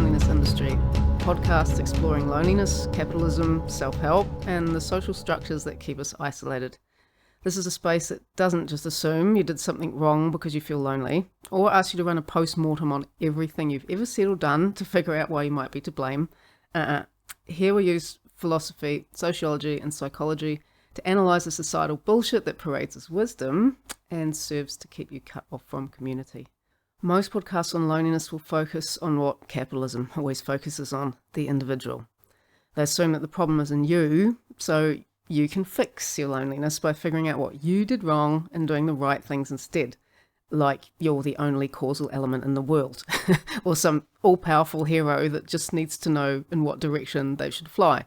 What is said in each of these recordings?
loneliness industry, podcasts exploring loneliness, capitalism, self-help, and the social structures that keep us isolated. This is a space that doesn't just assume you did something wrong because you feel lonely, or ask you to run a post-mortem on everything you've ever said or done to figure out why you might be to blame. Here we use philosophy, sociology, and psychology to analyse the societal bullshit that parades as wisdom and serves to keep you cut off from community. Most podcasts on loneliness will focus on what capitalism always focuses on, the individual. They assume that the problem is in you, so you can fix your loneliness by figuring out what you did wrong and doing the right things instead. Like you're the only causal element in the world, or some all-powerful hero that just needs to know in what direction they should fly.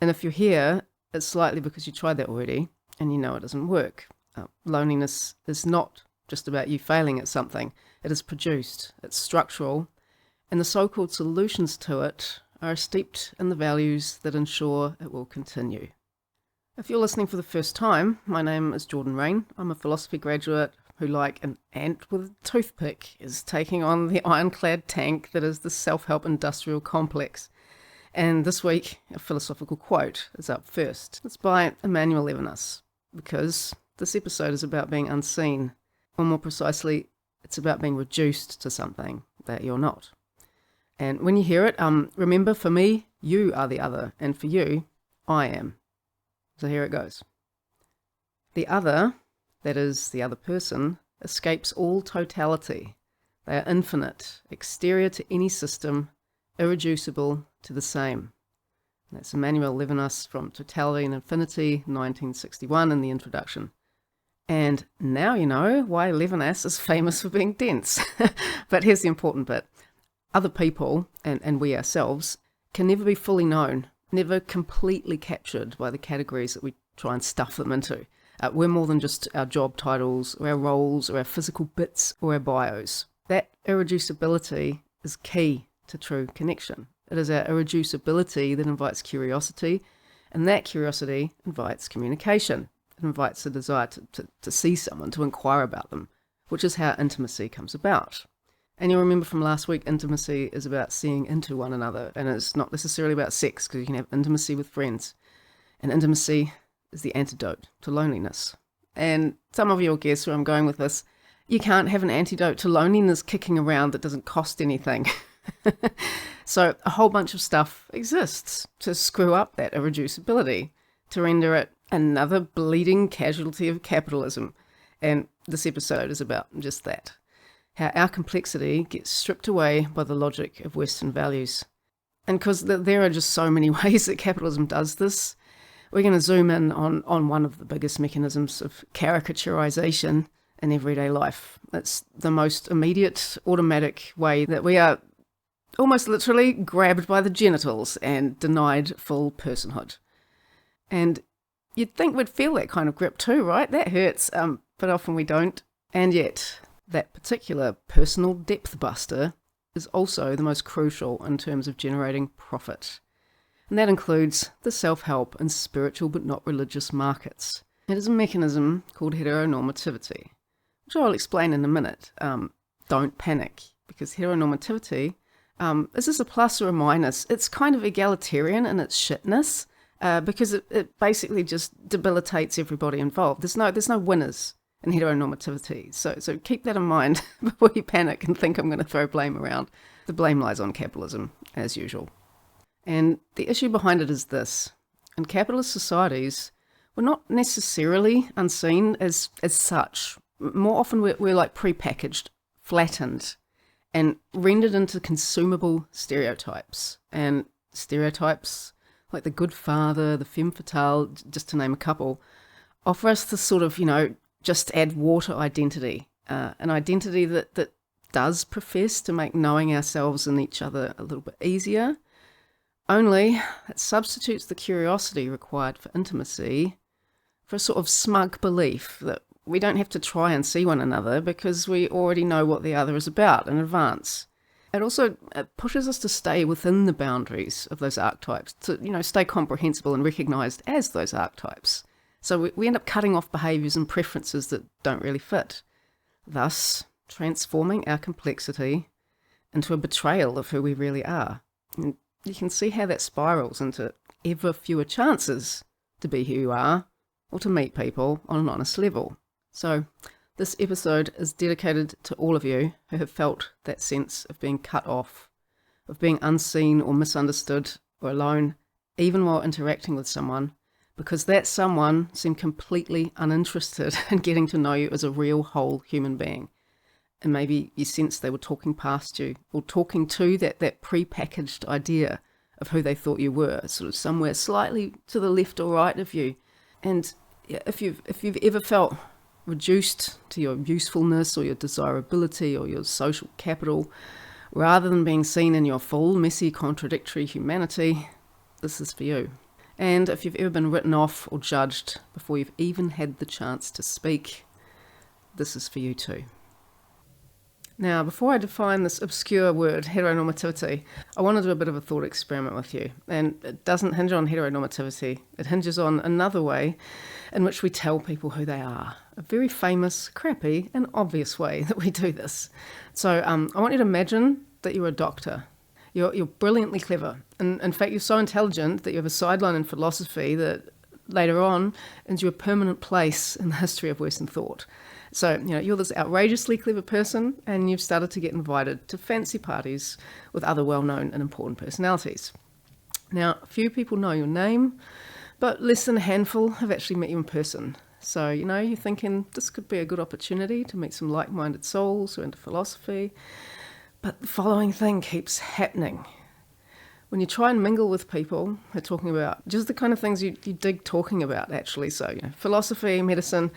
And if you're here, it's slightly because you tried that already and you know it doesn't work. Loneliness is not just about you failing at something. It is produced, it's structural, and the so-called solutions to it are steeped in the values that ensure it will continue. If you're listening for the first time, my name is Jordan Rain. I'm a philosophy graduate who, like an ant with a toothpick, is taking on the ironclad tank that is the self-help industrial complex. And this week, a philosophical quote is up first. It's by Emmanuel Levinas, because this episode is about being unseen, or more precisely, it's about being reduced to something that you're not. And when you hear it, remember, for me, you are the other, and for you, I am. So here it goes. The other, that is, the other person, escapes all totality. They are infinite, exterior to any system, irreducible to the same. And that's Emmanuel Levinas from Totality and Infinity, 1961, in the introduction. And now you know why Levinas is famous for being dense. But here's the important bit. Other people, and we ourselves, can never be fully known, never completely captured by the categories that we try and stuff them into. We're more than just our job titles, or our roles, or our physical bits, or our bios. That irreducibility is key to true connection. It is our irreducibility that invites curiosity, and that curiosity invites communication. It invites a desire to see someone, to inquire about them, which is how intimacy comes about. And you'll remember from last week, intimacy is about seeing into one another, and it's not necessarily about sex, because you can have intimacy with friends. And intimacy is the antidote to loneliness. And some of you will guess where I'm going with this. You can't have an antidote to loneliness kicking around that doesn't cost anything. So a whole bunch of stuff exists to screw up that irreducibility, to render it another bleeding casualty of capitalism. And this episode is about just that. How our complexity gets stripped away by the logic of Western values. And because there are just so many ways that capitalism does this, we're going to zoom in on one of the biggest mechanisms of caricaturization in everyday life. It's the most immediate, automatic way that we are almost literally grabbed by the genitals and denied full personhood. And you'd think we'd feel that kind of grip too, right? That hurts, but often we don't. And yet, that particular personal depth buster is also the most crucial in terms of generating profit. And that includes the self-help and spiritual but not religious markets. It is a mechanism called heteronormativity, which I'll explain in a minute. Don't panic, because heteronormativity, is this a plus or a minus? It's kind of egalitarian in its shitness, because it basically just debilitates everybody involved. There's no winners in heteronormativity. So keep that in mind before you panic and think I'm going to throw blame around. The blame lies on capitalism, as usual. And the issue behind it is this. In capitalist societies, we're not necessarily unseen as such. More often we're like prepackaged, flattened, and rendered into consumable stereotypes. And stereotypes, like the good father, the femme fatale, just to name a couple, offer us this sort of, just add water identity. An identity that does profess to make knowing ourselves and each other a little bit easier. Only it substitutes the curiosity required for intimacy for a sort of smug belief that we don't have to try and see one another because we already know what the other is about in advance. It also pushes us to stay within the boundaries of those archetypes, to stay comprehensible and recognised as those archetypes. So we end up cutting off behaviours and preferences that don't really fit, thus transforming our complexity into a betrayal of who we really are. And you can see how that spirals into ever fewer chances to be who you are or to meet people on an honest level. So this episode is dedicated to all of you who have felt that sense of being cut off, of being unseen or misunderstood or alone, even while interacting with someone, because that someone seemed completely uninterested in getting to know you as a real whole human being. And maybe you sensed they were talking past you or talking to that pre-packaged idea of who they thought you were, sort of somewhere slightly to the left or right of you. And if you've ever felt reduced to your usefulness or your desirability or your social capital, rather than being seen in your full, messy, contradictory humanity, this is for you. And if you've ever been written off or judged before you've even had the chance to speak, this is for you too. Now, before I define this obscure word, heteronormativity, I want to do a bit of a thought experiment with you. And it doesn't hinge on heteronormativity. It hinges on another way in which we tell people who they are. A very famous, crappy, and obvious way that we do this. So I want you to imagine that you're a doctor. You're brilliantly clever. And in fact, you're so intelligent that you have a sideline in philosophy that later on earns you a permanent place in the history of Western thought. So, you're this outrageously clever person and you've started to get invited to fancy parties with other well-known and important personalities. Now, a few people know your name, but less than a handful have actually met you in person. So, you're thinking this could be a good opportunity to meet some like-minded souls who are into philosophy. But the following thing keeps happening. When you try and mingle with people who are talking about just the kind of things you dig talking about, actually, so, philosophy, medicine,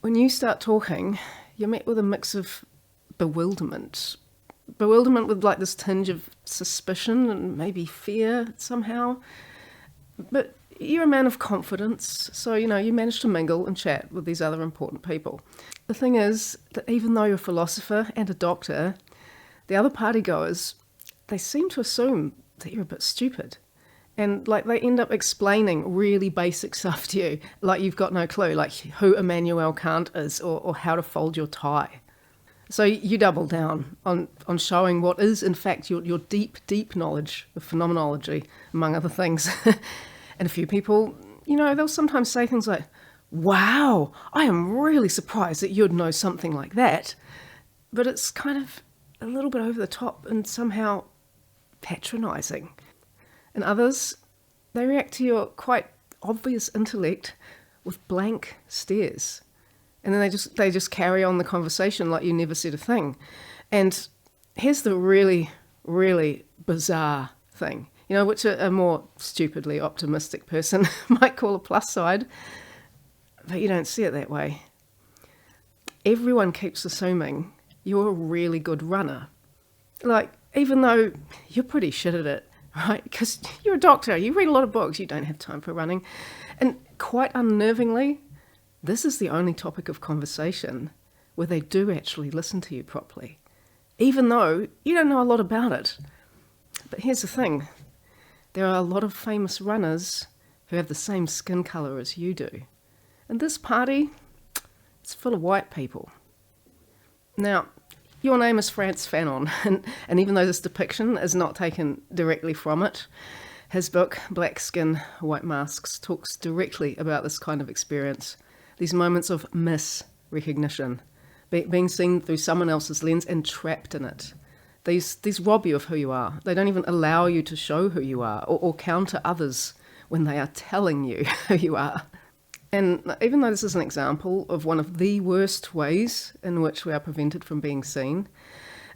when you start talking, you're met with a mix of bewilderment. Bewilderment with like this tinge of suspicion and maybe fear somehow. But you're a man of confidence, so, you manage to mingle and chat with these other important people. The thing is that even though you're a philosopher and a doctor, the other partygoers, they seem to assume that you're a bit stupid. And they end up explaining really basic stuff to you, like you've got no clue, like who Immanuel Kant is or how to fold your tie. So you double down on showing what is, in fact, your deep, deep knowledge of phenomenology, among other things. And a few people, they'll sometimes say things like, wow, I am really surprised that you'd know something like that. But it's kind of a little bit over the top and somehow patronising. And others, they react to your quite obvious intellect with blank stares. And then they just carry on the conversation like you never said a thing. And here's the really, really bizarre thing, which a more stupidly optimistic person might call a plus side, but you don't see it that way. Everyone keeps assuming you're a really good runner. Even though you're pretty shit at it, right? Because you're a doctor, you read a lot of books, you don't have time for running. And quite unnervingly, this is the only topic of conversation where they do actually listen to you properly, even though you don't know a lot about it. But here's the thing. There are a lot of famous runners who have the same skin colour as you do. And this party, it's full of white people. Now, your name is Frantz Fanon, and even though this depiction is not taken directly from it, his book, Black Skin, White Masks, talks directly about this kind of experience, these moments of misrecognition, being seen through someone else's lens and trapped in it. These rob you of who you are. They don't even allow you to show who you are or counter others when they are telling you who you are. And even though this is an example of one of the worst ways in which we are prevented from being seen,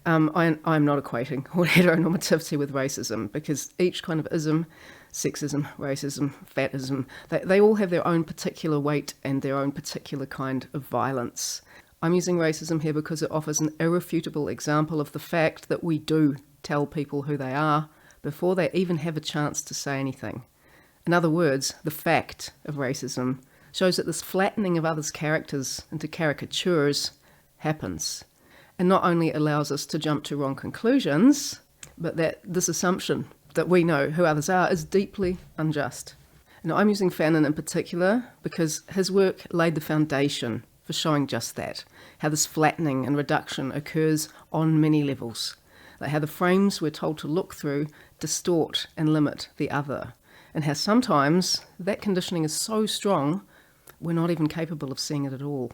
I'm not equating heteronormativity with racism, because each kind of ism, sexism, racism, fatism, they all have their own particular weight and their own particular kind of violence. I'm using racism here because it offers an irrefutable example of the fact that we do tell people who they are before they even have a chance to say anything. In other words, the fact of racism shows that this flattening of others' characters into caricatures happens, and not only allows us to jump to wrong conclusions, but that this assumption that we know who others are is deeply unjust. Now, I'm using Fanon in particular because his work laid the foundation for showing just that, how this flattening and reduction occurs on many levels. like how the frames we're told to look through distort and limit the other, and how sometimes that conditioning is so strong we're not even capable of seeing it at all.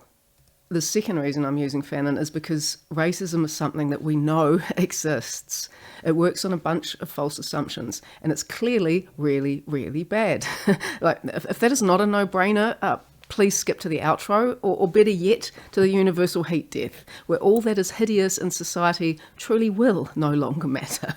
The second reason I'm using Fanon is because racism is something that we know exists. It works on a bunch of false assumptions, and it's clearly really, really bad. Like, if that is not a no-brainer, please skip to the outro, or better yet, to the universal heat death, where all that is hideous in society truly will no longer matter.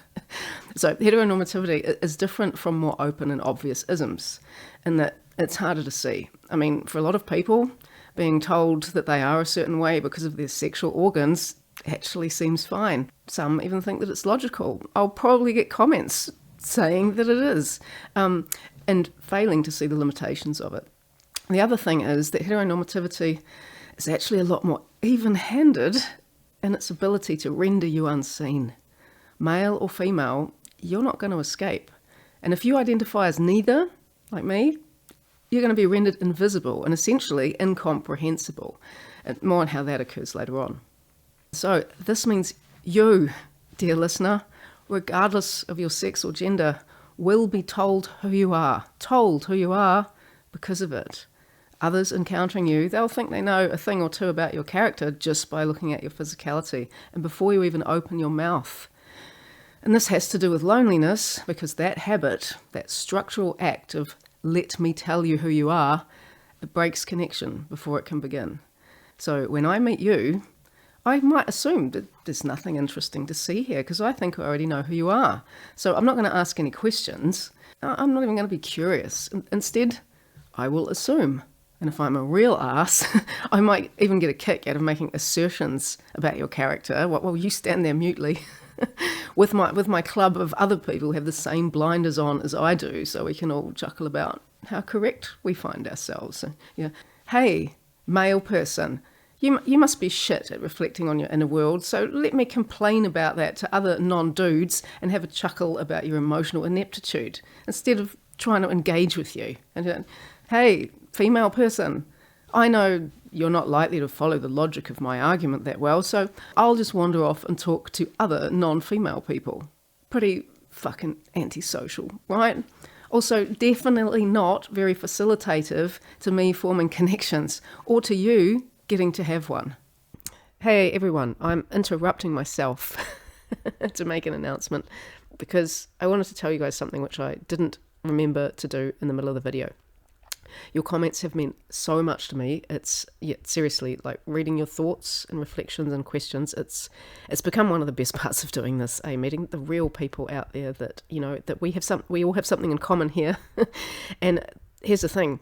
So heteronormativity is different from more open and obvious isms, in that it's harder to see. I mean, for a lot of people, being told that they are a certain way because of their sexual organs actually seems fine. Some even think that it's logical. I'll probably get comments saying that it is, and failing to see the limitations of it. The other thing is that heteronormativity is actually a lot more even-handed in its ability to render you unseen. Male or female, you're not going to escape. And if you identify as neither, like me, you're going to be rendered invisible and essentially incomprehensible. And more on how that occurs later on. So this means you, dear listener, regardless of your sex or gender, will be told who you are because of it. Others encountering you, they'll think they know a thing or two about your character just by looking at your physicality and before you even open your mouth. And this has to do with loneliness, because that habit, that structural act of let me tell you who you are, it breaks connection before it can begin. So when I meet you, I might assume that there's nothing interesting to see here because I think I already know who you are. So I'm not going to ask any questions. I'm not even going to be curious. Instead, I will assume. And if I'm a real ass, I might even get a kick out of making assertions about your character. Well, you stand there mutely with my club of other people who have the same blinders on as I do, so we can all chuckle about how correct we find ourselves. So, yeah. Hey, male person, you must be shit at reflecting on your inner world, so let me complain about that to other non-dudes and have a chuckle about your emotional ineptitude instead of trying to engage with you. And hey, female person, I know you're not likely to follow the logic of my argument that well, so I'll just wander off and talk to other non-female people. Pretty fucking antisocial, right? Also, definitely not very facilitative to me forming connections, or to you getting to have one. Hey everyone, I'm interrupting myself to make an announcement because I wanted to tell you guys something which I didn't remember to do in the middle of the video. Your comments have meant so much to me. It's, yeah, seriously, like reading your thoughts and reflections and questions. It's become one of the best parts of doing this, meeting the real people out there that, you know, that we all have something in common here. And here's the thing,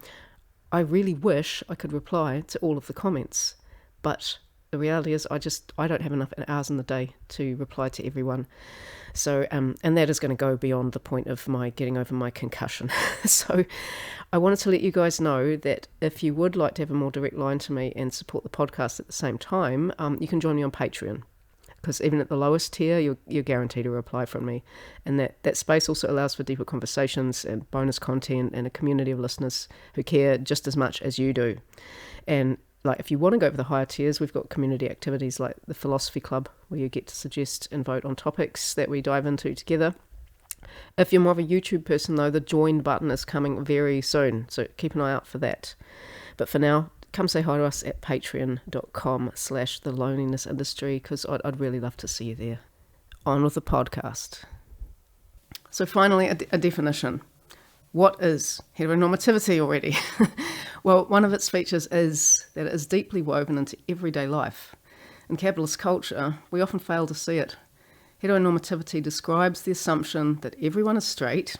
I really wish I could reply to all of the comments, but the reality is I don't have enough hours in the day to reply to everyone. So, and that is going to go beyond the point of my getting over my concussion. So I wanted to let you guys know that if you would like to have a more direct line to me and support the podcast at the same time, you can join me on Patreon. Because even at the lowest tier, you're guaranteed a reply from me. And that space also allows for deeper conversations and bonus content and a community of listeners who care just as much as you do. And like, if you want to go for the higher tiers, we've got community activities like the Philosophy Club, where you get to suggest and vote on topics that we dive into together. If you're more of a YouTube person, though, the join button is coming very soon, so keep an eye out for that. But for now, come say hi to us at patreon.com/thelonelinessindustry, because I'd really love to see you there. On with the podcast. So finally, a definition. What is heteronormativity already? Well, one of its features is that it is deeply woven into everyday life. In capitalist culture, we often fail to see it. Heteronormativity describes the assumption that everyone is straight,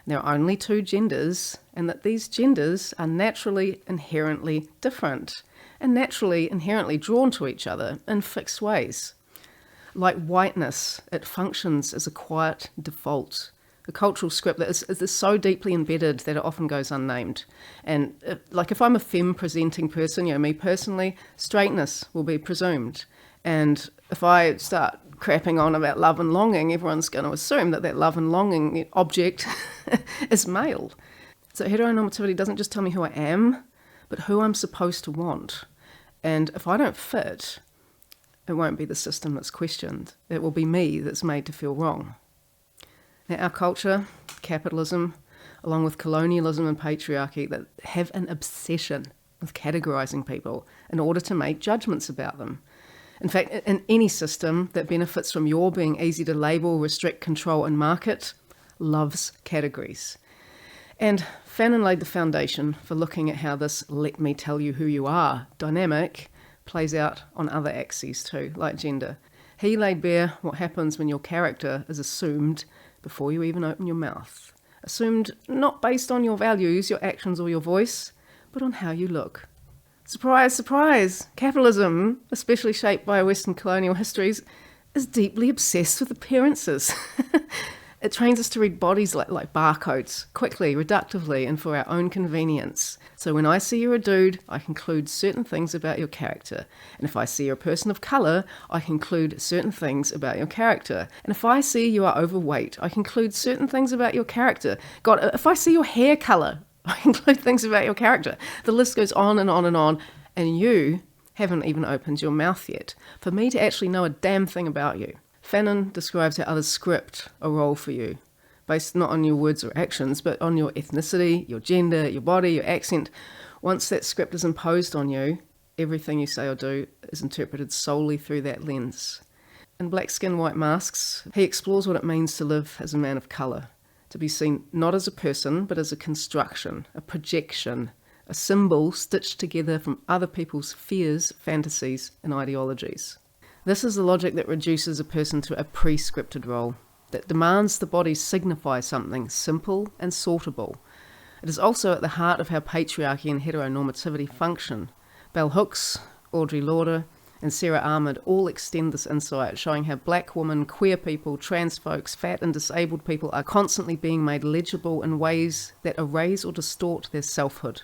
there are only two genders, and that these genders are naturally inherently different and naturally inherently drawn to each other in fixed ways. Like whiteness, it functions as a quiet default, a cultural script that is so deeply embedded that it often goes unnamed. And like if I'm a femme-presenting person, you know, me personally, straightness will be presumed. And if I start crapping on about love and longing, everyone's going to assume that love and longing object is male. So heteronormativity doesn't just tell me who I am, but who I'm supposed to want. And if I don't fit, It won't be the system that's questioned. It will be me that's made to feel wrong. Now, our culture, capitalism, along with colonialism and patriarchy, that have an obsession with categorising people in order to make judgments about them. In fact, in any system that benefits from your being easy to label, restrict, control and market, loves categories. And Fanon laid the foundation for looking at how this "let me tell you who you are" dynamic plays out on other axes too, like gender. He laid bare what happens when your character is assumed before you even open your mouth. Assumed not based on your values, your actions or your voice, but on how you look. Surprise, surprise! Capitalism, especially shaped by Western colonial histories, is deeply obsessed with appearances. It trains us to read bodies like barcodes, quickly, reductively, and for our own convenience. So when I see you're a dude, I conclude certain things about your character. And if I see you're a person of colour, I conclude certain things about your character. And if I see you are overweight, I conclude certain things about your character. God, if I see your hair colour, I conclude things about your character. The list goes on and on and on, and you haven't even opened your mouth yet for me to actually know a damn thing about you. Fanon describes how others script a role for you, based not on your words or actions, but on your ethnicity, your gender, your body, your accent. Once that script is imposed on you, everything you say or do is interpreted solely through that lens. In Black Skin, White Masks, he explores what it means to live as a man of colour, to be seen not as a person, but as a construction, a projection, a symbol stitched together from other people's fears, fantasies, and ideologies. This is the logic that reduces a person to a pre-scripted role, that demands the body signify something simple and sortable. It is also at the heart of how patriarchy and heteronormativity function. Bellhooks, Audre Lorde, and Sarah Ahmed all extend this insight, showing how black women, queer people, trans folks, fat and disabled people are constantly being made legible in ways that erase or distort their selfhood.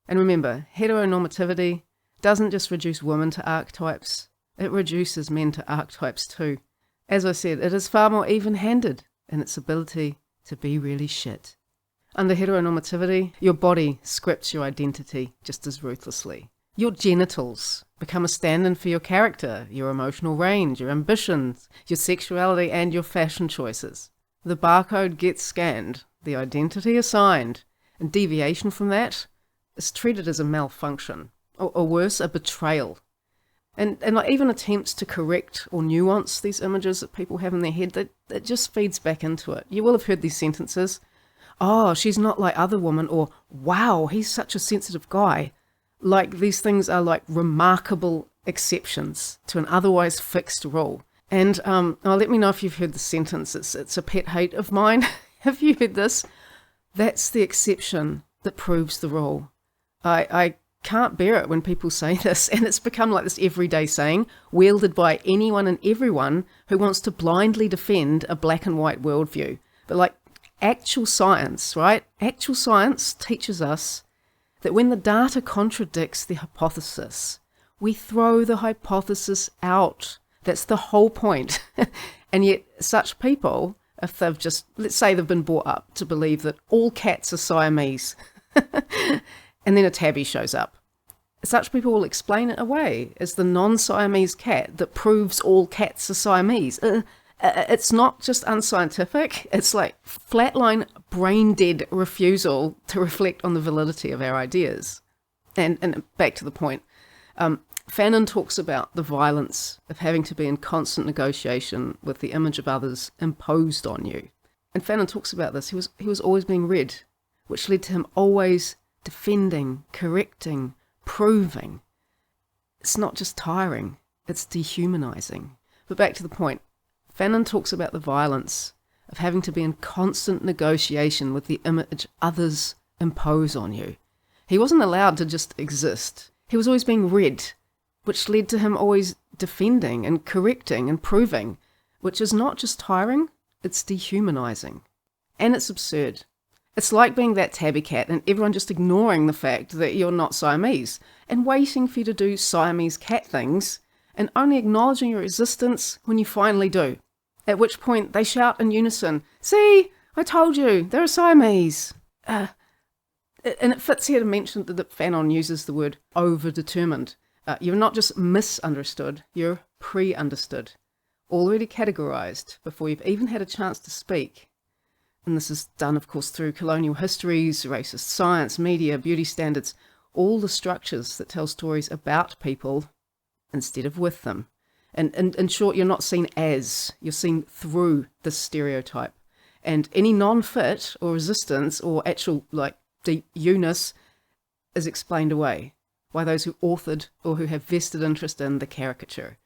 And remember, heteronormativity doesn't just reduce women to archetypes, it reduces men to archetypes too. As I said, it is far more even-handed in its ability to be really shit. Under heteronormativity, your body scripts your identity just as ruthlessly. Your genitals become a stand-in for your character, your emotional range, your ambitions, your sexuality and your fashion choices. The barcode gets scanned, the identity assigned, and deviation from that is treated as a malfunction, or worse, a betrayal. And like even attempts to correct or nuance these images that people have in their head, that just feeds back into it. You will have heard these sentences. Oh, she's not like other women, or wow, he's such a sensitive guy. Like these things are like remarkable exceptions to an otherwise fixed rule. And let me know if you've heard the sentence. It's a pet hate of mine. Have you heard this? That's the exception that proves the rule. I can't bear it when people say this, and it's become like this everyday saying, wielded by anyone and everyone who wants to blindly defend a black and white worldview. But like actual science, right? Actual science teaches us that when the data contradicts the hypothesis, we throw the hypothesis out. That's the whole point. And yet such people, if they've just, let's say they've been brought up to believe that all cats are Siamese, and then a tabby shows up. Such people will explain it away as the non-Siamese cat that proves all cats are Siamese. It's not just unscientific, it's like flatline, brain-dead refusal to reflect on the validity of our ideas. And back to the point, Fanon talks about the violence of having to be in constant negotiation with the image of others imposed on you. And Fanon talks about this. He was always being read, which led to him always defending, correcting, proving. It's not just tiring, it's dehumanizing. But back to the point, Fanon talks about the violence of having to be in constant negotiation with the image others impose on you. He wasn't allowed to just exist. He was always being read, which led to him always defending and correcting and proving, which is not just tiring, it's dehumanizing. And it's absurd. It's like being that tabby cat and everyone just ignoring the fact that you're not Siamese and waiting for you to do Siamese cat things and only acknowledging your existence when you finally do. At which point they shout in unison, "See, I told you, they're a Siamese." And it fits here to mention that Fanon uses the word overdetermined. You're not just misunderstood, you're pre-understood, already categorized before you've even had a chance to speak. And this is done, of course, through colonial histories, racist science, media, beauty standards, all the structures that tell stories about people instead of with them. And in short, you're not seen as, you're seen through this stereotype. And any non-fit or resistance or actual, deep you-ness is explained away by those who authored or who have vested interest in the caricature.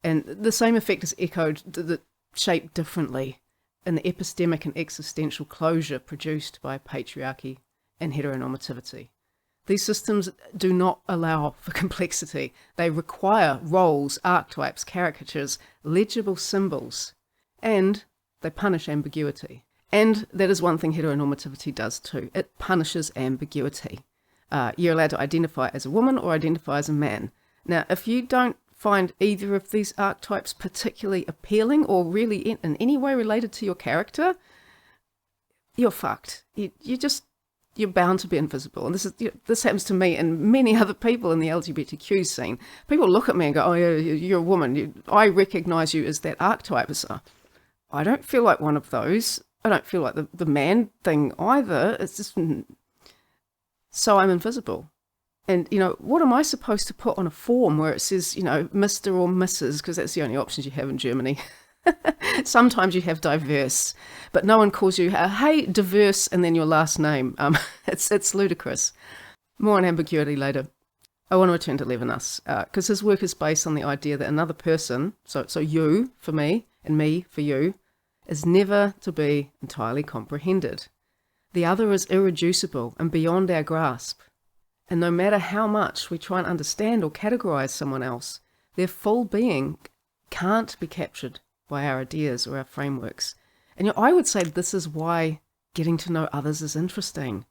And the same effect is echoed, shaped differently, in the epistemic and existential closure produced by patriarchy and heteronormativity. These systems do not allow for complexity. They require roles, archetypes, caricatures, legible symbols, and they punish ambiguity. And that is one thing heteronormativity does too. It punishes ambiguity. You're allowed to identify as a woman or identify as a man. Now, if you don't find either of these archetypes particularly appealing or really in any way related to your character, you're fucked. You're bound to be invisible. And this happens to me and many other people in the LGBTQ scene. People look at me and go, oh yeah, you're a woman. I recognize you as that archetype. So I don't feel like one of those. I don't feel like the man thing either. It's just, so I'm invisible. And, what am I supposed to put on a form where it says, Mr. or Mrs., because that's the only options you have in Germany. Sometimes you have diverse, but no one calls you, hey, diverse, and then your last name. It's ludicrous. More on ambiguity later. I want to return to Levinas, because his work is based on the idea that another person, so you for me, and me for you, is never to be entirely comprehended. The other is irreducible and beyond our grasp. And no matter how much we try and understand or categorize someone else, their full being can't be captured by our ideas or our frameworks. And I would say this is why getting to know others is interesting.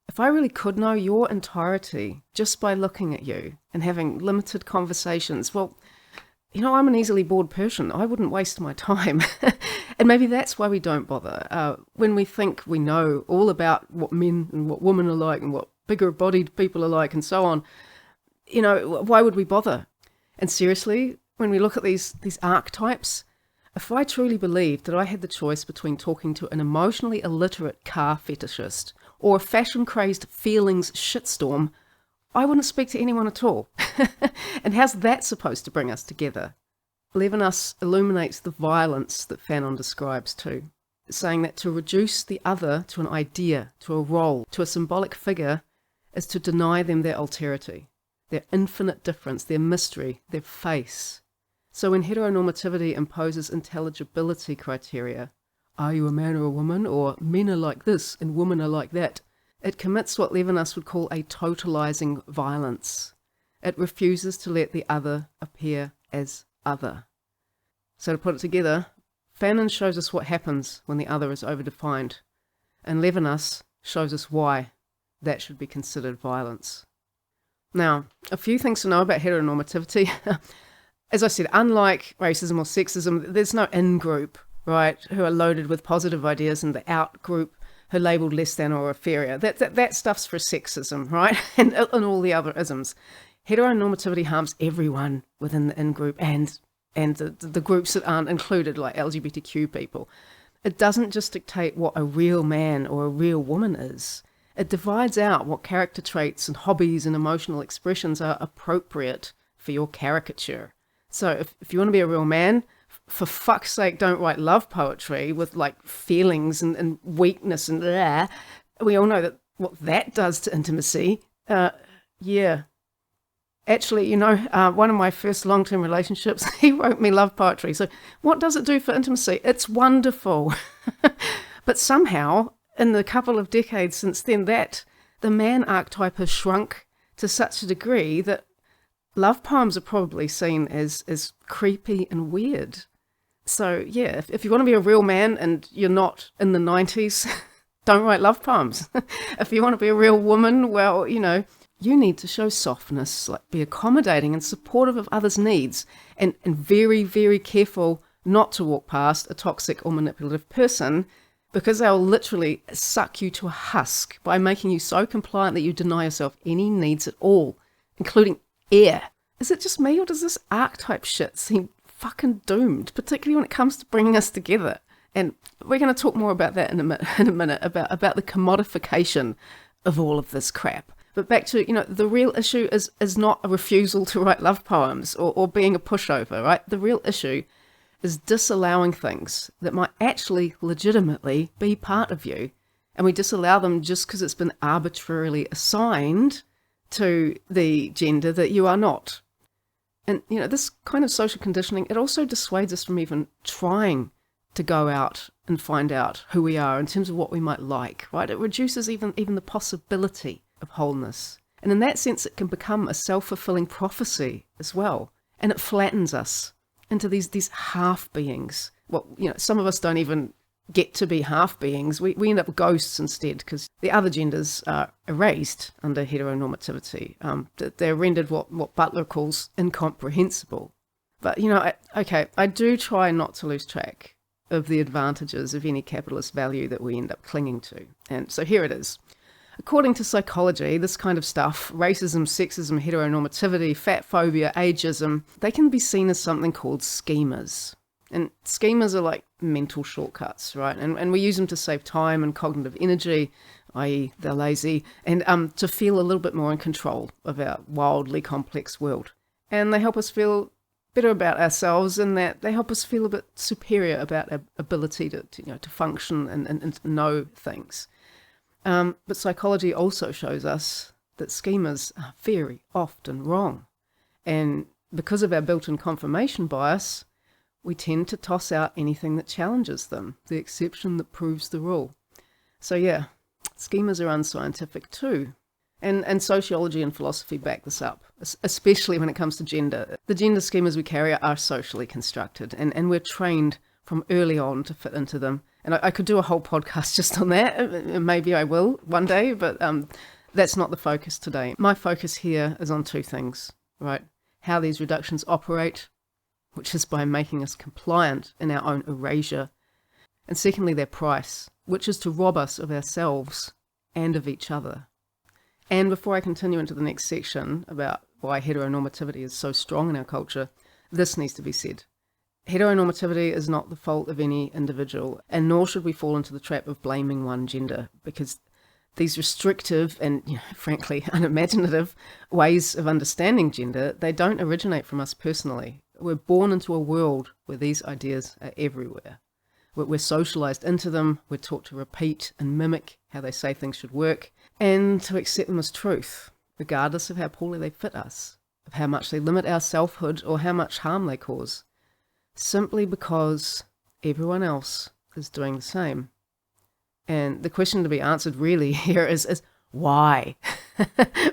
If I really could know your entirety just by looking at you and having limited conversations, well, I'm an easily bored person. I wouldn't waste my time. And maybe that's why we don't bother. When we think we know all about what men and what women are like and what bigger bodied people are like and so on, why would we bother? And seriously, when we look at these archetypes, if I truly believed that I had the choice between talking to an emotionally illiterate car fetishist or a fashion-crazed feelings shitstorm, I wouldn't speak to anyone at all. And how's that supposed to bring us together? Levinas illuminates the violence that Fanon describes too, saying that to reduce the other to an idea, to a role, to a symbolic figure, is to deny them their alterity, their infinite difference, their mystery, their face. So when heteronormativity imposes intelligibility criteria, are you a man or a woman, or men are like this and women are like that, it commits what Levinas would call a totalizing violence. It refuses to let the other appear as other. So to put it together, Fanon shows us what happens when the other is overdefined, and Levinas shows us why that should be considered violence. Now, a few things to know about heteronormativity. As I said, unlike racism or sexism, there's no in-group, right, who are loaded with positive ideas, and the out-group who are labelled less than or inferior. That stuff's for sexism, right, and all the other isms. Heteronormativity harms everyone within the in-group and the groups that aren't included, like LGBTQ people. It doesn't just dictate what a real man or a real woman is. It divides out what character traits and hobbies and emotional expressions are appropriate for your caricature. So if you want to be a real man, for fuck's sake, don't write love poetry with feelings and weakness and blah. We all know that what that does to intimacy. Yeah. Actually, one of my first long-term relationships, he wrote me love poetry. So what does it do for intimacy? It's wonderful. But somehow, in the couple of decades since then, the man archetype has shrunk to such a degree that love poems are probably seen as creepy and weird. So yeah, if you want to be a real man and you're not in the 90s, don't write love poems. If you want to be a real woman, well, you need to show softness, be accommodating and supportive of others' needs, and very, very careful not to walk past a toxic or manipulative person, because they'll literally suck you to a husk by making you so compliant that you deny yourself any needs at all, including air. Is it just me, or does this archetype shit seem fucking doomed, particularly when it comes to bringing us together? And we're going to talk more about that in a minute, about the commodification of all of this crap. But back to, the real issue is not a refusal to write love poems or being a pushover, right? The real issue is disallowing things that might actually legitimately be part of you. And we disallow them just because it's been arbitrarily assigned to the gender that you are not. And, this kind of social conditioning, it also dissuades us from even trying to go out and find out who we are in terms of what we might like, right? It reduces even the possibility of wholeness. And in that sense, it can become a self-fulfilling prophecy as well. And it flattens us into these half beings. Well, some of us don't even get to be half beings. We end up ghosts instead, because the other genders are erased under heteronormativity. They're rendered what Butler calls incomprehensible. But, I do try not to lose track of the advantages of any capitalist value that we end up clinging to. And so here it is. According to psychology, this kind of stuff, racism, sexism, heteronormativity, fat phobia, ageism, they can be seen as something called schemas. And schemas are like mental shortcuts, right? And we use them to save time and cognitive energy, i.e. they're lazy, and to feel a little bit more in control of our wildly complex world. And they help us feel better about ourselves, in that they help us feel a bit superior about our ability to function and to know things. But psychology also shows us that schemas are very often wrong. And because of our built-in confirmation bias, we tend to toss out anything that challenges them, the exception that proves the rule. So yeah, schemas are unscientific too. And sociology and philosophy back this up, especially when it comes to gender. The gender schemas we carry are socially constructed, and we're trained from early on to fit into them. And I could do a whole podcast just on that. Maybe I will one day, but that's not the focus today. My focus here is on two things, right? How these reductions operate, which is by making us compliant in our own erasure. And secondly, their price, which is to rob us of ourselves and of each other. And before I continue into the next section about why heteronormativity is so strong in our culture, this needs to be said. Heteronormativity is not the fault of any individual, and nor should we fall into the trap of blaming one gender, because these restrictive and, frankly, unimaginative ways of understanding gender, they don't originate from us personally. We're born into a world where these ideas are everywhere. We're socialized into them, we're taught to repeat and mimic how they say things should work, and to accept them as truth, regardless of how poorly they fit us, of how much they limit our selfhood or how much harm they cause, simply because everyone else is doing the same. And the question to be answered really here is why?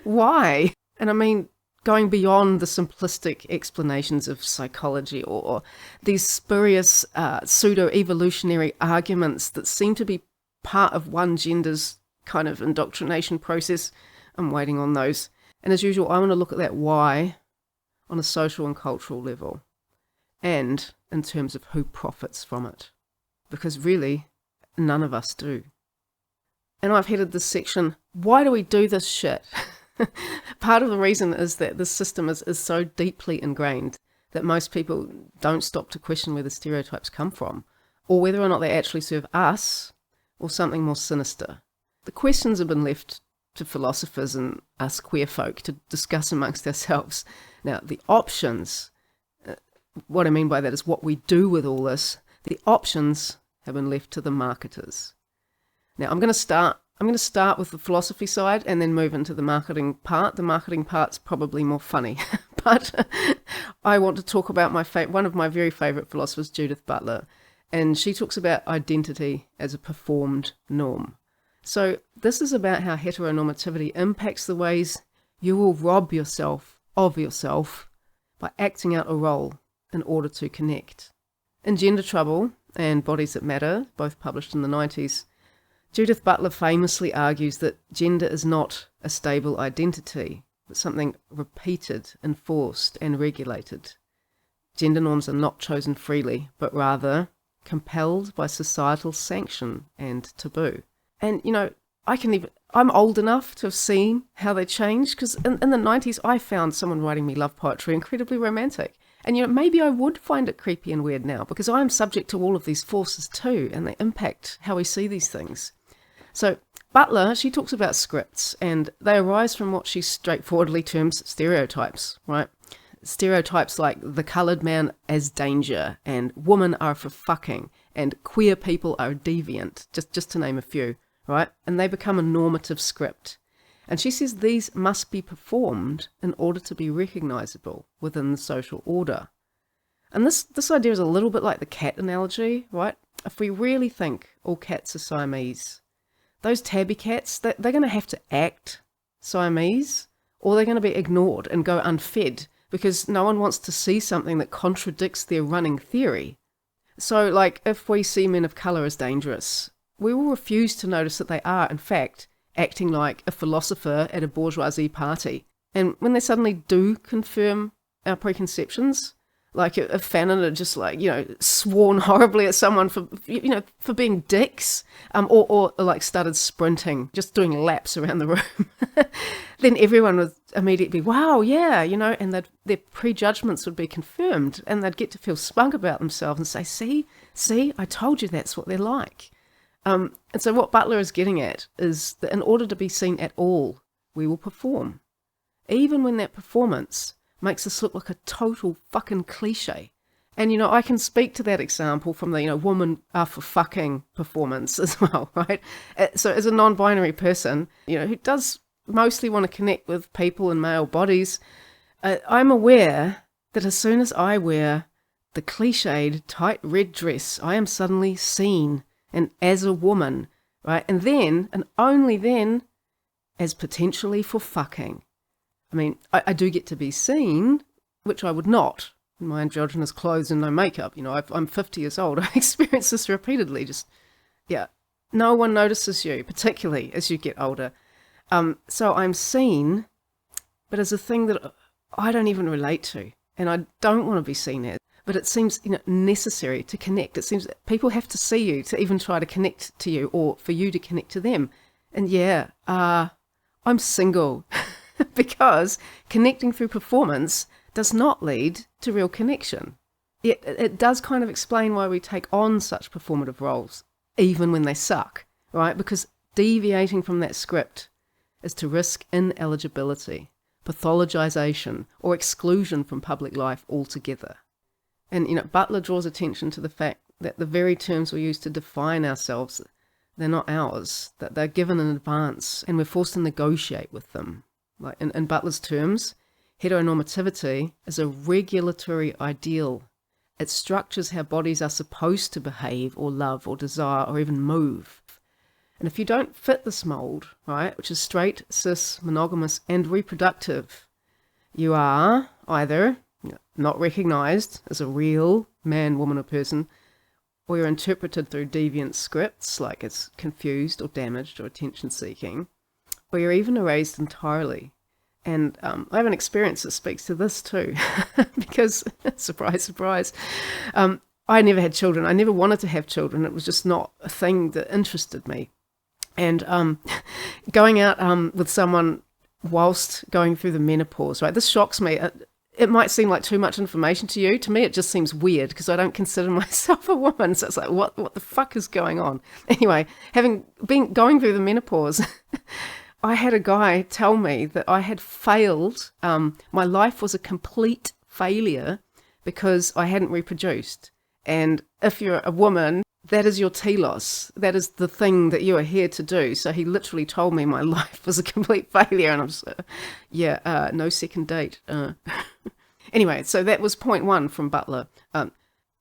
Why? And I mean, going beyond the simplistic explanations of psychology or these spurious pseudo-evolutionary arguments that seem to be part of one gender's kind of indoctrination process. I'm waiting on those. And as usual, I want to look at that why on a social and cultural level, and in terms of who profits from it. Because really, none of us do. And I've headed this section, why do we do this shit? Part of the reason is that this system is so deeply ingrained that most people don't stop to question where the stereotypes come from, or whether or not they actually serve us or something more sinister. The questions have been left to philosophers and us queer folk to discuss amongst ourselves. Now, the options, what I mean by that is what we do with all this, the options have been left to the marketers. Now, I'm going to start with the philosophy side and then move into the marketing part. The marketing part's probably more funny, but I want to talk about one of my very favourite philosophers, Judith Butler, and she talks about identity as a performed norm. So this is about how heteronormativity impacts the ways you will rob yourself of yourself by acting out a role in order to connect. In Gender Trouble and Bodies That Matter, both published in the 90s, Judith Butler famously argues that gender is not a stable identity, but something repeated, enforced, and regulated. Gender norms are not chosen freely, but rather compelled by societal sanction and taboo. And, I'm old enough to have seen how they changed, because in the 90s I found someone writing me love poetry incredibly romantic. And maybe I would find it creepy and weird now, because I'm subject to all of these forces too, and they impact how we see these things. So Butler, she talks about scripts, and they arise from what she straightforwardly terms stereotypes, right? Stereotypes like the coloured man as danger, and women are for fucking, and queer people are deviant, just to name a few, right? And they become a normative script. And she says these must be performed in order to be recognisable within the social order. And this idea is a little bit like the cat analogy, right? If we really think all cats are Siamese, those tabby cats, they're going to have to act Siamese, or they're going to be ignored and go unfed because no one wants to see something that contradicts their running theory. So, like, if we see men of colour as dangerous, we will refuse to notice that they are, in fact, acting like a philosopher at a bourgeoisie party. And when they suddenly do confirm our preconceptions, like if Fanon had just sworn horribly at someone for being dicks, or like started sprinting, just doing laps around the room, then everyone would immediately be, wow, yeah, and their prejudgments would be confirmed, and they'd get to feel smug about themselves and say, see, I told you that's what they're like. And so what Butler is getting at is that in order to be seen at all, we will perform, even when that performance makes us look like a total fucking cliche. And, I can speak to that example from the, woman are for fucking performance as well, right? So as a non-binary person, who does mostly want to connect with people in male bodies, I'm aware that as soon as I wear the cliched tight red dress, I am suddenly seen and as a woman, right? And then, and only then, as potentially for fucking. I mean, I do get to be seen, which I would not in my androgynous clothes and no makeup. I'm 50 years old. I experience this repeatedly. No one notices you, particularly as you get older. So I'm seen, but as a thing that I don't even relate to, and I don't want to be seen as. But it seems necessary to connect. It seems that people have to see you to even try to connect to you, or for you to connect to them. And I'm single. Because connecting through performance does not lead to real connection. It does kind of explain why we take on such performative roles, even when they suck, right? Because deviating from that script is to risk ineligibility, pathologization, or exclusion from public life altogether. And, Butler draws attention to the fact that the very terms we use to define ourselves, they're not ours, that they're given in advance, and we're forced to negotiate with them. Like in Butler's terms, heteronormativity is a regulatory ideal. It structures how bodies are supposed to behave or love or desire or even move. And if you don't fit this mould, right, which is straight, cis, monogamous and reproductive, you are either not recognised as a real man, woman or person, or you're interpreted through deviant scripts like it's confused or damaged or attention-seeking, or you're even erased entirely. And I have an experience that speaks to this too, because, surprise, surprise, I never had children. I never wanted to have children. It was just not a thing that interested me. And going out with someone whilst going through the menopause, right, this shocks me. It might seem like too much information to you. To me, it just seems weird because I don't consider myself a woman. So it's like, what the fuck is going on? Anyway, having been going through the menopause, I had a guy tell me that I had failed. My life was a complete failure because I hadn't reproduced. And if you're a woman, that is your telos. That is the thing that you are here to do. So he literally told me my life was a complete failure. And I'm just, no second date. Anyway, so that was point one from Butler.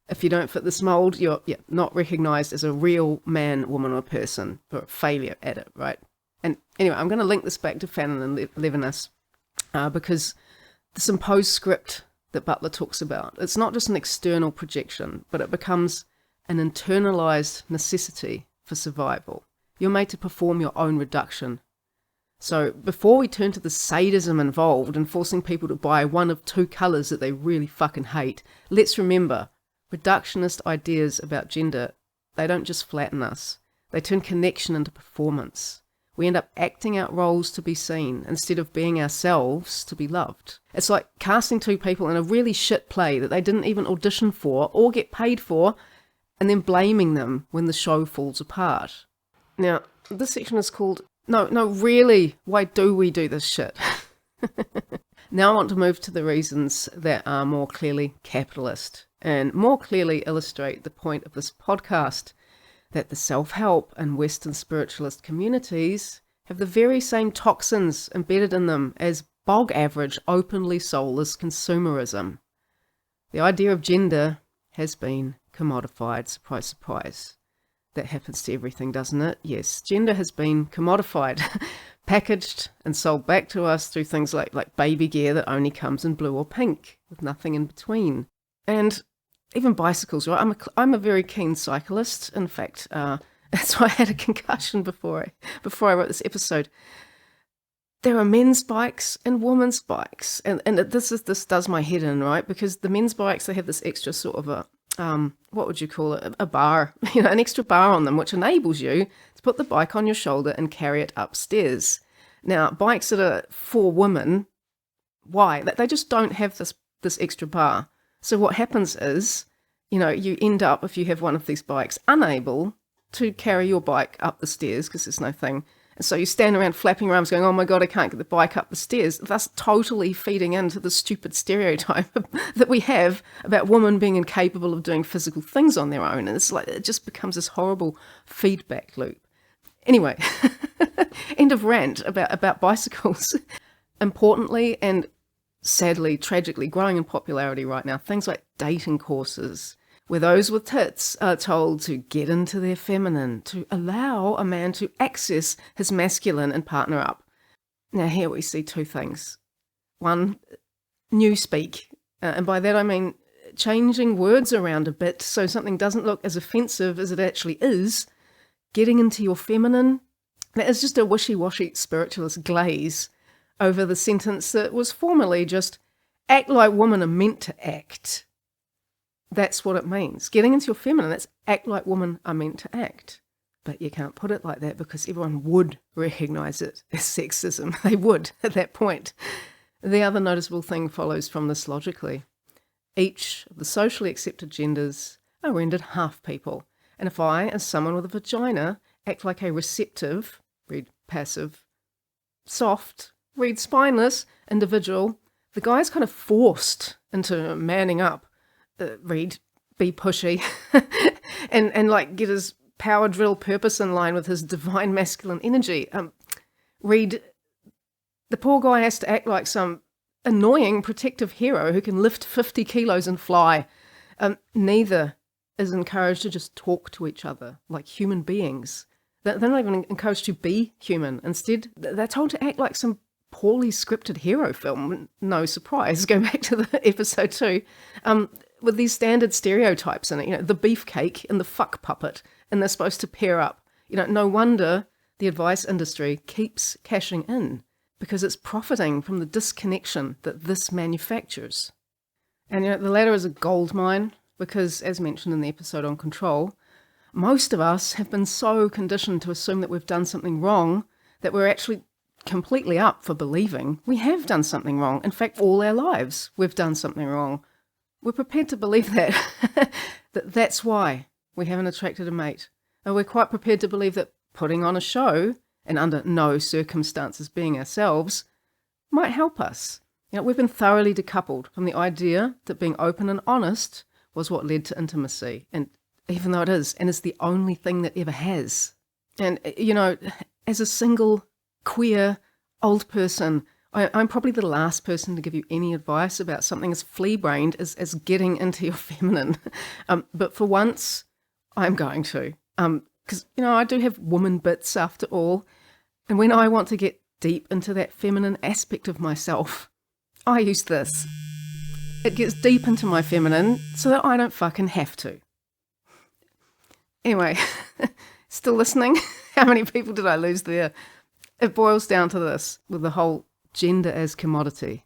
If you don't fit this mould, you're not recognised as a real man, woman or person, or a failure at it, right? And anyway, I'm going to link this back to Fanon and Levinas because this imposed script that Butler talks about, it's not just an external projection, but it becomes an internalised necessity for survival. You're made to perform your own reduction. So before we turn to the sadism involved in forcing people to buy one of two colours that they really fucking hate, let's remember, reductionist ideas about gender, they don't just flatten us. They turn connection into performance. We end up acting out roles to be seen instead of being ourselves to be loved. It's like casting two people in a really shit play that they didn't even audition for or get paid for, and then blaming them when the show falls apart. Now, this section is called, no, really, why do we do this shit? Now I want to move to the reasons that are more clearly capitalist and more clearly illustrate the point of this podcast, that the self-help and Western spiritualist communities have the very same toxins embedded in them as bog average, openly soulless consumerism. The idea of gender has been commodified. Surprise, surprise. That happens to everything, doesn't it? Yes, gender has been commodified, packaged and sold back to us through things like baby gear that only comes in blue or pink, with nothing in between. And even bicycles, right? I'm a very keen cyclist. In fact, that's why I had a concussion before I wrote this episode. There are men's bikes and women's bikes, and this does my head in, right? Because the men's bikes, they have this extra sort of a what would you call it? A bar, an extra bar on them, which enables you to put the bike on your shoulder and carry it upstairs. Now, bikes that are for women, why? They just don't have this extra bar. So what happens is, you end up, if you have one of these bikes, unable to carry your bike up the stairs because there's no thing. And so you stand around flapping your arms going, oh my God, I can't get the bike up the stairs, thus totally feeding into the stupid stereotype that we have about women being incapable of doing physical things on their own. And it's like, it just becomes this horrible feedback loop. Anyway, end of rant about bicycles. Importantly, and sadly, tragically, growing in popularity right now, things like dating courses, where those with tits are told to get into their feminine, to allow a man to access his masculine and partner up. Now here we see two things. One, newspeak, and by that I mean changing words around a bit so something doesn't look as offensive as it actually is. Getting into your feminine, that is just a wishy-washy spiritualist glaze over the sentence that was formerly just act like women are meant to act. That's what it means. Getting into your feminine, that's act like women are meant to act. But you can't put it like that because everyone would recognise it as sexism. They would at that point. The other noticeable thing follows from this logically. Each of the socially accepted genders are rendered half people. And if I, as someone with a vagina, act like a receptive, read passive, soft, read spineless individual, the guy's kind of forced into manning up. Read, be pushy, and like get his power drill purpose in line with his divine masculine energy. Read, the poor guy has to act like some annoying protective hero who can lift 50 kilos and fly. Neither is encouraged to just talk to each other like human beings. They're not even encouraged to be human. Instead, they're told to act like some poorly scripted hero film. No surprise, go back to the episode 2. With these standard stereotypes in it, the beefcake and the fuck puppet, and they're supposed to pair up. No wonder the advice industry keeps cashing in, because it's profiting from the disconnection that this manufactures. And the latter is a goldmine, because as mentioned in the episode on control, most of us have been so conditioned to assume that we've done something wrong that we're actually completely up for believing we have done something wrong. In fact, all our lives we've done something wrong. We're prepared to believe that. That's why we haven't attracted a mate. And we're quite prepared to believe that putting on a show, and under no circumstances being ourselves, might help us. We've been thoroughly decoupled from the idea that being open and honest was what led to intimacy. And even though it is, and it's the only thing that ever has. And, as a single, queer, old person, I'm probably the last person to give you any advice about something as flea-brained as getting into your feminine. But for once, I'm going to. Because, I do have woman bits after all. And when I want to get deep into that feminine aspect of myself, I use this. It gets deep into my feminine so that I don't fucking have to. Anyway, still listening? How many people did I lose there? It boils down to this with the whole gender as commodity.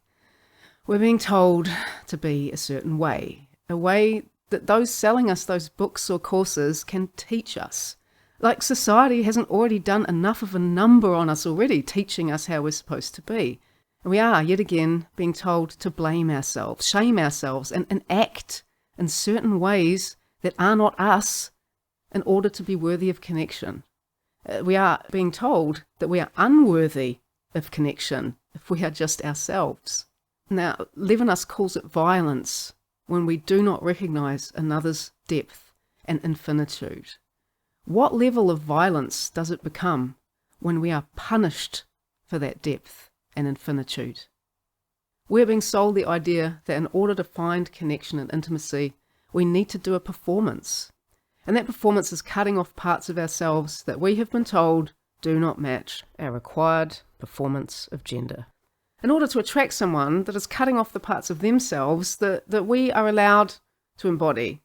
We're being told to be a certain way, a way that those selling us those books or courses can teach us. Like society hasn't already done enough of a number on us already, teaching us how we're supposed to be. And we are, yet again, being told to blame ourselves, shame ourselves, and act in certain ways that are not us in order to be worthy of connection. We are being told that we are unworthy of connection if we are just ourselves. Now, Levinas calls it violence when we do not recognise another's depth and infinitude. What level of violence does it become when we are punished for that depth and infinitude? We're being sold the idea that in order to find connection and intimacy, we need to do a performance. And that performance is cutting off parts of ourselves that we have been told do not match our required performance of gender. In order to attract someone that is cutting off the parts of themselves that we are allowed to embody,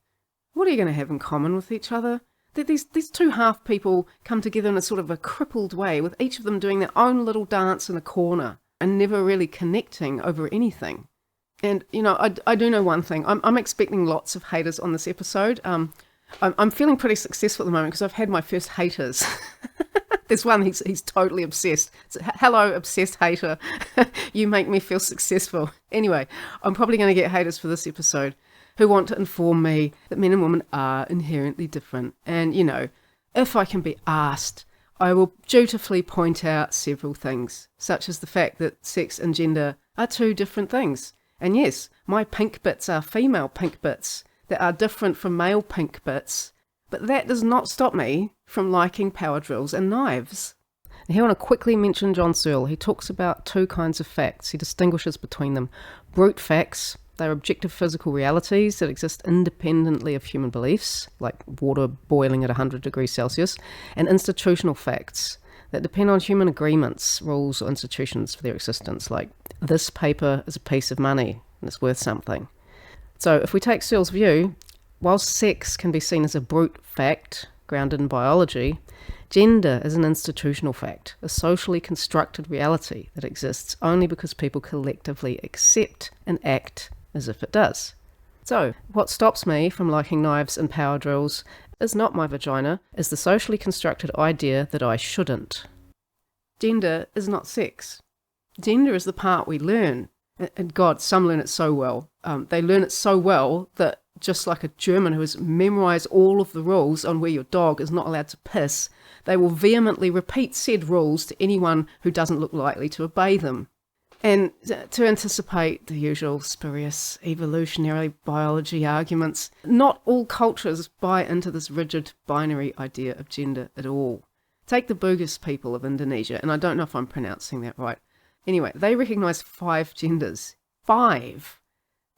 what are you going to have in common with each other? That these two half people come together in a sort of a crippled way, with each of them doing their own little dance in a corner and never really connecting over anything. And, you know, I do know one thing. I'm expecting lots of haters on this episode. I'm feeling pretty successful at the moment because I've had my first haters. There's one, he's totally obsessed. So, hello, obsessed hater. You make me feel successful. Anyway, I'm probably going to get haters for this episode who want to inform me that men and women are inherently different. And, you know, if I can be asked, I will dutifully point out several things, such as the fact that sex and gender are two different things. And yes, my pink bits are female pink bits that are different from male pink bits, but that does not stop me from liking power drills and knives. And here I want to quickly mention John Searle. He talks about two kinds of facts. He distinguishes between them. Brute facts, they're objective physical realities that exist independently of human beliefs, like water boiling at 100 degrees Celsius, and institutional facts that depend on human agreements, rules, or institutions for their existence, like this paper is a piece of money and it's worth something. So if we take Searle's view, while sex can be seen as a brute fact grounded in biology, gender is an institutional fact, a socially constructed reality that exists only because people collectively accept and act as if it does. So what stops me from liking knives and power drills is not my vagina, is the socially constructed idea that I shouldn't. Gender is not sex. Gender is the part we learn. And God, some learn it so well. They learn it so well that just like a German who has memorised all of the rules on where your dog is not allowed to piss, they will vehemently repeat said rules to anyone who doesn't look likely to obey them. And to anticipate the usual spurious evolutionary biology arguments, not all cultures buy into this rigid binary idea of gender at all. Take the Bugis people of Indonesia, and I don't know if I'm pronouncing that right. Anyway, they recognise 5 genders. 5!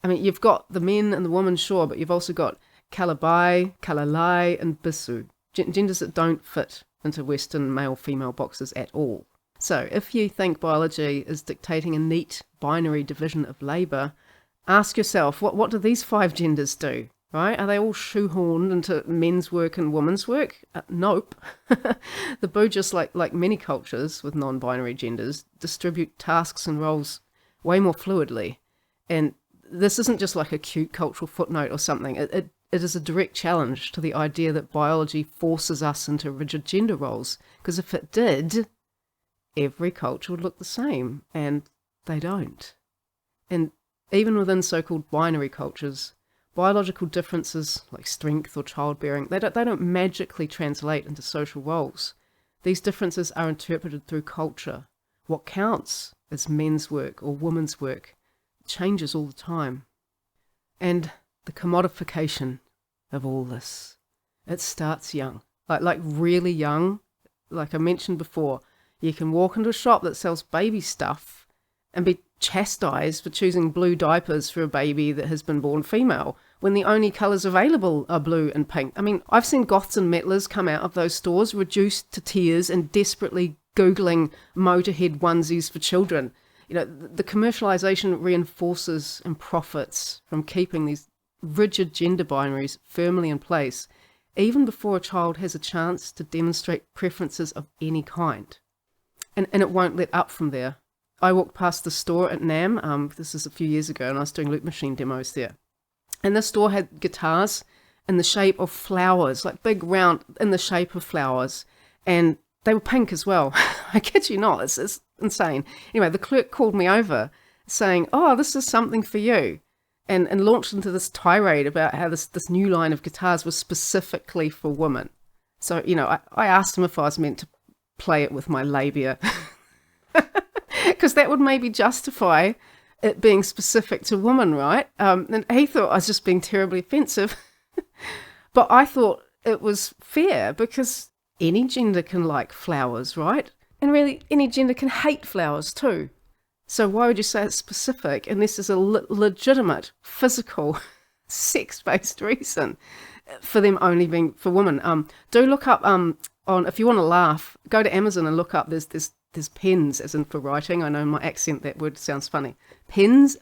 I mean, you've got the men and the women, sure, but you've also got Kalabai, Kalalai, and Bisu. Genders that don't fit into Western male-female boxes at all. So, if you think biology is dictating a neat binary division of labour, ask yourself, what do these 5 genders do? Right? Are they all shoehorned into men's work and women's work? Nope. The Buddhists, like many cultures with non-binary genders, distribute tasks and roles way more fluidly. And this isn't just like a cute cultural footnote or something. It is a direct challenge to the idea that biology forces us into rigid gender roles. Because if it did, every culture would look the same, and they don't. And even within so-called binary cultures, biological differences like strength or childbearing, they don't magically translate into social roles. These differences are interpreted through culture. What counts as men's work or women's work changes all the time. And the commodification of all this, it starts young, like really young. Like I mentioned before, you can walk into a shop that sells baby stuff and be chastised for choosing blue diapers for a baby that has been born female, when the only colours available are blue and pink. I mean, I've seen goths and metlers come out of those stores reduced to tears and desperately Googling Motorhead onesies for children. You know, the commercialisation reinforces and profits from keeping these rigid gender binaries firmly in place, even before a child has a chance to demonstrate preferences of any kind. And it won't let up from there. I walked past the store at NAM, this is a few years ago, and I was doing loop machine demos there. And this store had guitars in the shape of flowers, like big round in the shape of flowers. And they were pink as well. I kid you not, it's insane. Anyway, the clerk called me over saying, oh, this is something for you. And launched into this tirade about how this new line of guitars was specifically for women. So, I asked him if I was meant to play it with my labia. Because that would maybe justify it being specific to women, right? And he thought I was just being terribly offensive. But I thought it was fair because any gender can like flowers, right? And really, any gender can hate flowers too. So why would you say it's specific unless there's a legitimate, physical, sex-based reason for them only being for women? Do look up on, if you want to laugh, go to Amazon and look up. There's pens, as in for writing. I know in my accent that word sounds funny. Pens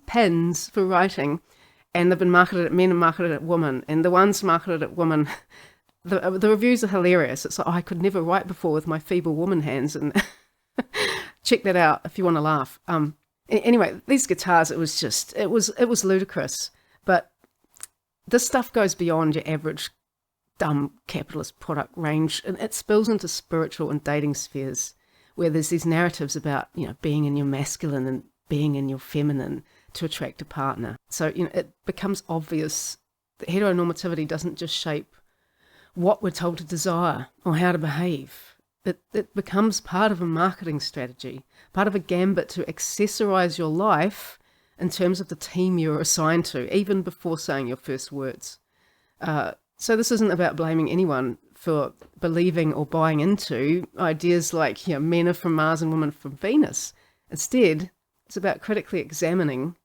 for writing, and they've been marketed at men and marketed at women. And the ones marketed at women, the reviews are hilarious. It's like, I could never write before with my feeble woman hands, and check that out if you want to laugh. Anyway, these guitars, it was ludicrous. But this stuff goes beyond your average dumb capitalist product range, and it spills into spiritual and dating spheres, where there's these narratives about, being in your masculine and being in your feminine to attract a partner. So, it becomes obvious that heteronormativity doesn't just shape what we're told to desire or how to behave. It becomes part of a marketing strategy, part of a gambit to accessorize your life in terms of the team you're assigned to, even before saying your first words. So this isn't about blaming anyone for believing or buying into ideas like, men are from Mars and women from Venus. Instead, it's about critically examining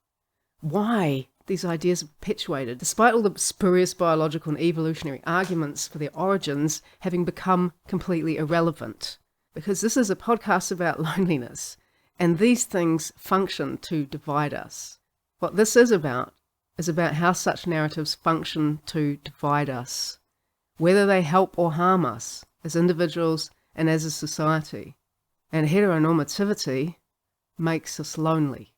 why these ideas are perpetuated, despite all the spurious biological and evolutionary arguments for their origins having become completely irrelevant. Because this is a podcast about loneliness, and these things function to divide us. What this is about how such narratives function to divide us, whether they help or harm us as individuals and as a society. And heteronormativity makes us lonely.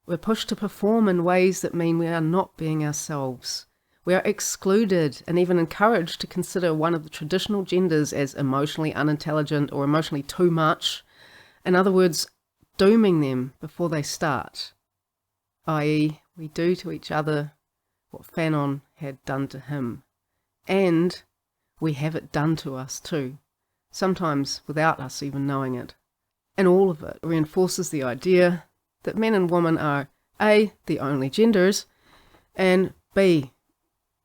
We're pushed to perform in ways that mean we are not being ourselves. We are excluded and even encouraged to consider one of the traditional genders as emotionally unintelligent or emotionally too much. In other words, dooming them before they start. I.e., we do to each other what Fanon had done to him. And we have it done to us too, sometimes without us even knowing it. And all of it reinforces the idea that men and women are A, the only genders, and B,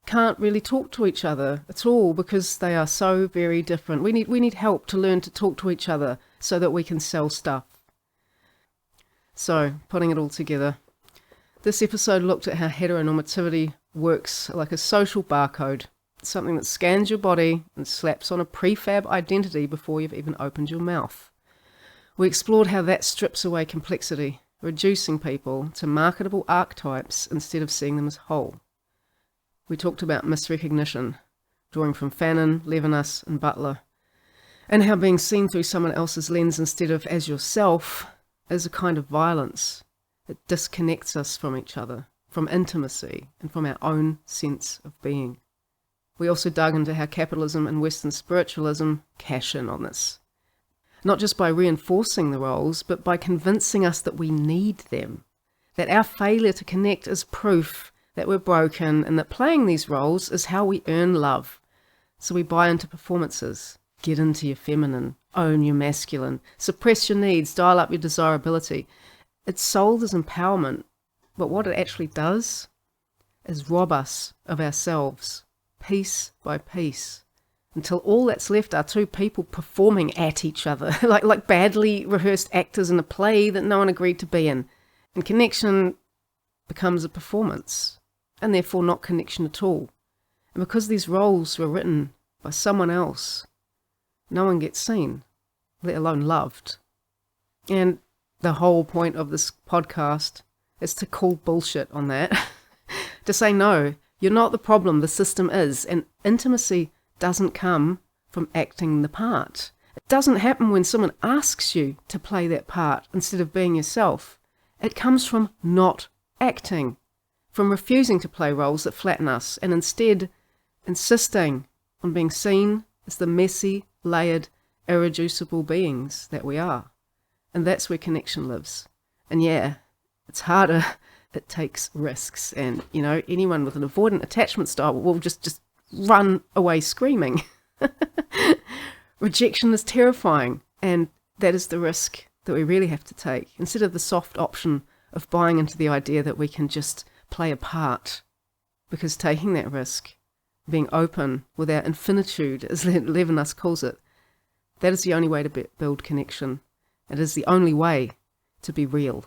can't really talk to each other at all because they are so very different. We need help to learn to talk to each other so that we can sell stuff. So, putting it all together, this episode looked at how heteronormativity works like a social barcode, something that scans your body and slaps on a prefab identity before you've even opened your mouth. We explored how that strips away complexity, reducing people to marketable archetypes instead of seeing them as whole. We talked about misrecognition, drawing from Fanon, Levinas and Butler, and how being seen through someone else's lens instead of as yourself is a kind of violence. It disconnects us from each other, from intimacy, and from our own sense of being. We also dug into how capitalism and Western spiritualism cash in on this. Not just by reinforcing the roles, but by convincing us that we need them, that our failure to connect is proof that we're broken, and that playing these roles is how we earn love. So we buy into performances, get into your feminine, own your masculine, suppress your needs, dial up your desirability. It's sold as empowerment, but what it actually does is rob us of ourselves, piece by piece, until all that's left are two people performing at each other, like badly rehearsed actors in a play that no one agreed to be in. And connection becomes a performance, and therefore not connection at all. And because these roles were written by someone else, no one gets seen, let alone loved. And the whole point of this podcast is to call bullshit on that, to say no, you're not the problem, the system is, and intimacy doesn't come from acting the part. It doesn't happen when someone asks you to play that part instead of being yourself. It comes from not acting, from refusing to play roles that flatten us and instead insisting on being seen as the messy, layered, irreducible beings that we are. And that's where connection lives. And yeah, it's harder. It takes risks. And, you know, anyone with an avoidant attachment style will just run away screaming. Rejection is terrifying. And that is the risk that we really have to take. Instead of the soft option of buying into the idea that we can just play a part. Because taking that risk, being open with our infinitude, as Levinas calls it, that is the only way to build connection. It is the only way to be real.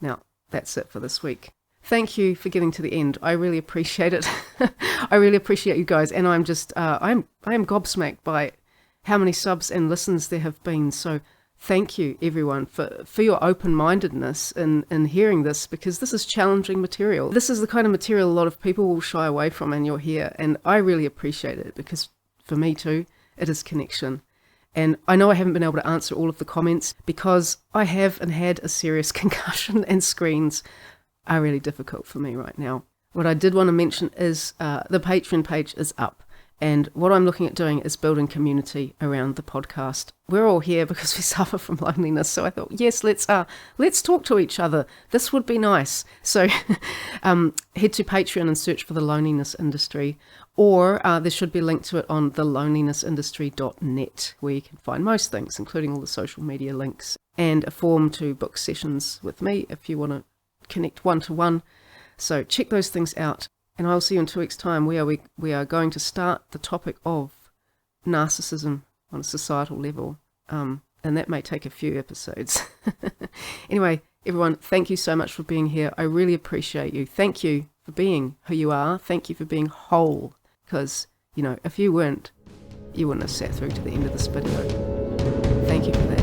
Now, that's it for this week. Thank you for getting to the end. I really appreciate it. I really appreciate you guys. And I'm just, I am gobsmacked by how many subs and listens there have been. So thank you, everyone, for your open-mindedness in hearing this, because this is challenging material. This is the kind of material a lot of people will shy away from, and you're here. And I really appreciate it, because for me too, it is connection. And I know I haven't been able to answer all of the comments because I have and had a serious concussion, and screens are really difficult for me right now. What I did want to mention is the Patreon page is up. And what I'm looking at doing is building community around the podcast. We're all here because we suffer from loneliness. So I thought, yes, let's talk to each other. This would be nice. So head to Patreon and search for the Loneliness Industry, or there should be a link to it on thelonelinesindustry.net, where you can find most things, including all the social media links, and a form to book sessions with me if you want to connect one-to-one. So check those things out. And I'll see you in 2 weeks' time, where we are going to start the topic of narcissism on a societal level. And that may take a few episodes. Anyway, everyone, thank you so much for being here. I really appreciate you. Thank you for being who you are. Thank you for being whole. Because, you know, if you weren't, you wouldn't have sat through to the end of this video. Thank you for that.